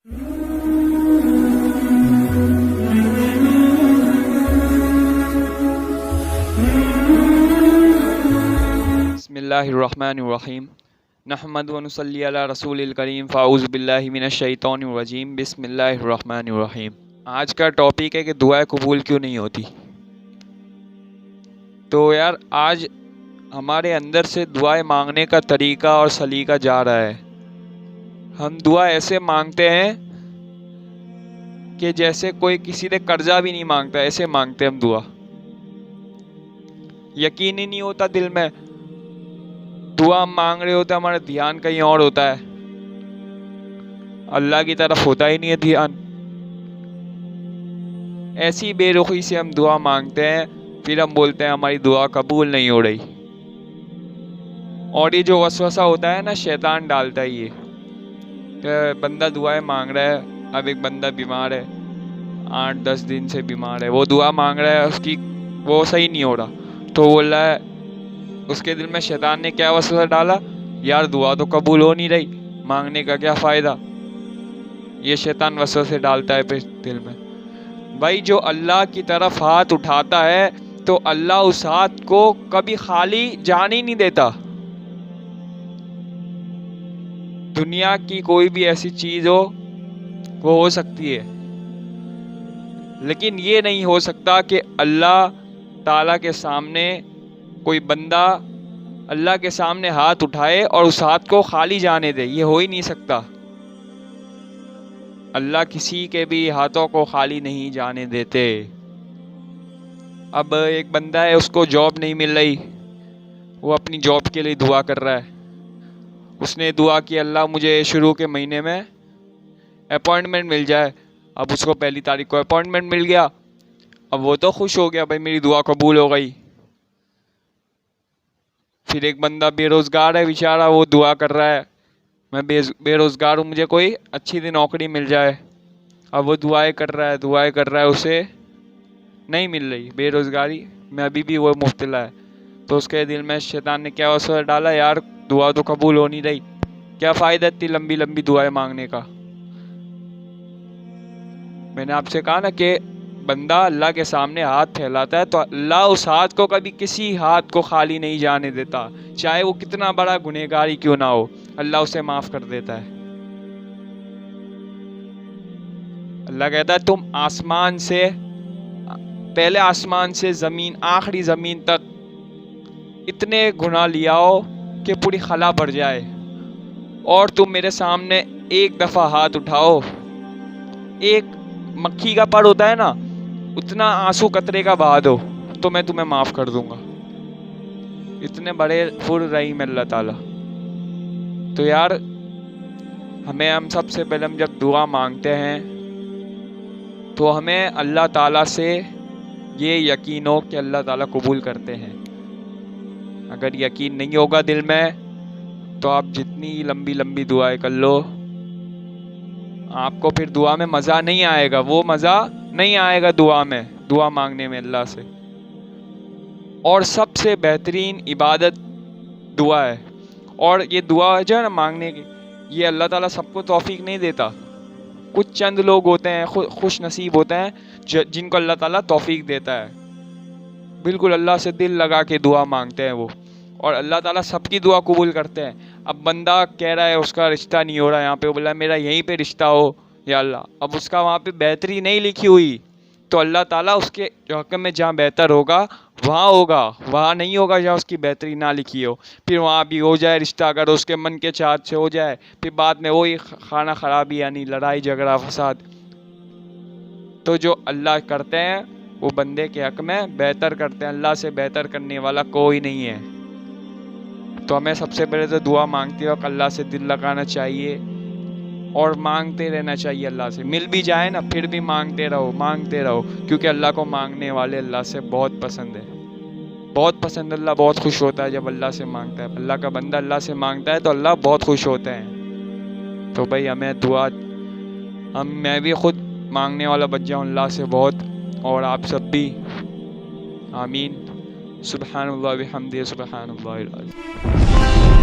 بسم اللہ الرحمن الرحیم نحمد و نصلی علی رسول الکریم فاعوذ باللہ من الشیطان الرجیم بسم اللہ الرحمن الرحیم۔ آج کا ٹاپک ہے کہ دعائیں قبول کیوں نہیں ہوتی۔ تو یار آج ہمارے اندر سے دعائیں مانگنے کا طریقہ اور سلیقہ جا رہا ہے۔ ہم دعا ایسے مانگتے ہیں کہ جیسے کوئی کسی نے قرضہ بھی نہیں مانگتا، ایسے مانگتے ہم دعا۔ یقین ہی نہیں ہوتا دل میں، دعا ہم مانگ رہے ہوتے ہیں، ہمارا دھیان کہیں اور ہوتا ہے، اللہ کی طرف ہوتا ہی نہیں ہے دھیان۔ ایسی بے رخی سے ہم دعا مانگتے ہیں، پھر ہم بولتے ہیں ہماری دعا قبول نہیں ہو رہی۔ اور یہ جو وسوسہ ہوتا ہے نا، شیطان ڈالتا ہی ہے کہ بندہ دعائیں مانگ رہا ہے۔ اب ایک بندہ بیمار ہے، 8-10 دن سے بیمار ہے، وہ دعا مانگ رہا ہے، اس کی وہ صحیح نہیں ہو رہا، تو بول رہا ہے، اس کے دل میں شیطان نے کیا وسوسہ ڈالا، یار دعا تو قبول ہو نہیں رہی، مانگنے کا کیا فائدہ۔ یہ شیطان وسوسے ڈالتا ہے پھر دل میں۔ بھائی جو اللہ کی طرف ہاتھ اٹھاتا ہے تو اللہ اس ہاتھ کو کبھی خالی جان ہی نہیں دیتا۔ دنیا کی کوئی بھی ایسی چیز ہو وہ ہو سکتی ہے، لیکن یہ نہیں ہو سکتا کہ اللہ تعالیٰ کے سامنے کوئی بندہ اللہ کے سامنے ہاتھ اٹھائے اور اس ہاتھ کو خالی جانے دے۔ یہ ہو ہی نہیں سکتا۔ اللہ کسی کے بھی ہاتھوں کو خالی نہیں جانے دیتے۔ اب ایک بندہ ہے، اس کو جاب نہیں مل رہی، وہ اپنی جاب کے لیے دعا کر رہا ہے۔ اس نے دعا کی اللہ مجھے شروع کے مہینے میں اپوائنٹمنٹ مل جائے۔ اب اس کو 1 تاریخ کو اپوائنٹمنٹ مل گیا۔ اب وہ تو خوش ہو گیا، بھائی میری دعا قبول ہو گئی۔ پھر ایک بندہ بے روزگار ہے بیچارہ، وہ دعا کر رہا ہے میں بے روزگار ہوں، مجھے کوئی اچھی سی نوکری مل جائے۔ اب وہ دعائیں کر رہا ہے، اسے نہیں مل رہی، بے روزگاری میں ابھی بھی وہ مبتلا ہے۔ تو اس کے دل میں شیطان نے کیا وسوسہ ڈالا، یار دعا تو قبول ہو نہیں رہی، کیا فائدہ اتنی لمبی لمبی دعائیں مانگنے کا۔ میں نے آپ سے کہا نا کہ بندہ اللہ کے سامنے ہاتھ پھیلاتا ہے تو اللہ اس ہاتھ کو کبھی کسی ہاتھ کو خالی نہیں جانے دیتا، چاہے وہ کتنا بڑا گنہگار ہی کیوں نہ ہو، اللہ اسے معاف کر دیتا ہے۔ اللہ کہتا ہے تم آسمان سے، پہلے آسمان سے زمین، آخری زمین تک اتنے گناہ لیاؤ کہ پوری خلا بھر جائے، اور تم میرے سامنے ایک دفعہ ہاتھ اٹھاؤ، ایک مکھی کا پر ہوتا ہے نا، اتنا آنسو قطرے کا بہا دو تو میں تمہیں معاف کر دوں گا۔ اتنے بڑے رحیم اللہ تعالیٰ۔ تو یار ہم سب سے پہلے ہم جب دعا مانگتے ہیں تو ہمیں اللہ تعالیٰ سے یہ یقین ہو کہ اللہ تعالیٰ قبول کرتے ہیں۔ اگر یقین نہیں ہوگا دل میں تو آپ جتنی لمبی لمبی دعائیں کر لو، آپ کو پھر دعا میں مزہ نہیں آئے گا، وہ مزہ نہیں آئے گا دعا مانگنے میں اللہ سے۔ اور سب سے بہترین عبادت دعا ہے، اور یہ دعا جو ہے نا مانگنے کی، یہ اللہ تعالیٰ سب کو توفیق نہیں دیتا۔ کچھ چند لوگ ہوتے ہیں خوش نصیب ہوتے ہیں جن کو اللہ تعالیٰ توفیق دیتا ہے، بالکل اللہ سے دل لگا کے دعا مانگتے ہیں وہ، اور اللہ تعالیٰ سب کی دعا قبول کرتے ہیں۔ اب بندہ کہہ رہا ہے اس کا رشتہ نہیں ہو رہا، یہاں پہ بولا میرا یہیں پہ رشتہ ہو یا اللہ، اب اس کا وہاں پہ بہتری نہیں لکھی ہوئی، تو اللہ تعالیٰ اس کے حکم میں جہاں بہتر ہوگا وہاں ہوگا، وہاں نہیں ہوگا جہاں اس کی بہتری نہ لکھی ہو۔ پھر وہاں بھی ہو جائے رشتہ، اگر اس کے من کے چاہت سے ہو جائے، پھر بعد میں وہی خانہ خرابی، یعنی لڑائی جھگڑا فساد۔ تو جو اللہ کرتے ہیں وہ بندے کے حق میں بہتر کرتے ہیں، اللہ سے بہتر کرنے والا کوئی نہیں ہے۔ تو ہمیں سب سے پہلے تو دعا مانگتے وقت اللہ سے دل لگانا چاہیے اور مانگتے رہنا چاہیے اللہ سے۔ مل بھی جائے نا پھر بھی مانگتے رہو، کیونکہ اللہ کو مانگنے والے اللہ سے بہت پسند ہے، بہت پسند۔ اللہ بہت خوش ہوتا ہے جب اللہ سے مانگتا ہے، اللہ کا بندہ اللہ سے مانگتا ہے تو اللہ بہت خوش ہوتے ہیں۔ تو بھائی ہمیں دعا، میں بھی خود مانگنے والا بن جاؤں اللہ سے بہت، اور آپ سب بھی، آمین۔ سبحان اللہ بحمدہ، سبحان اللہ العظیم۔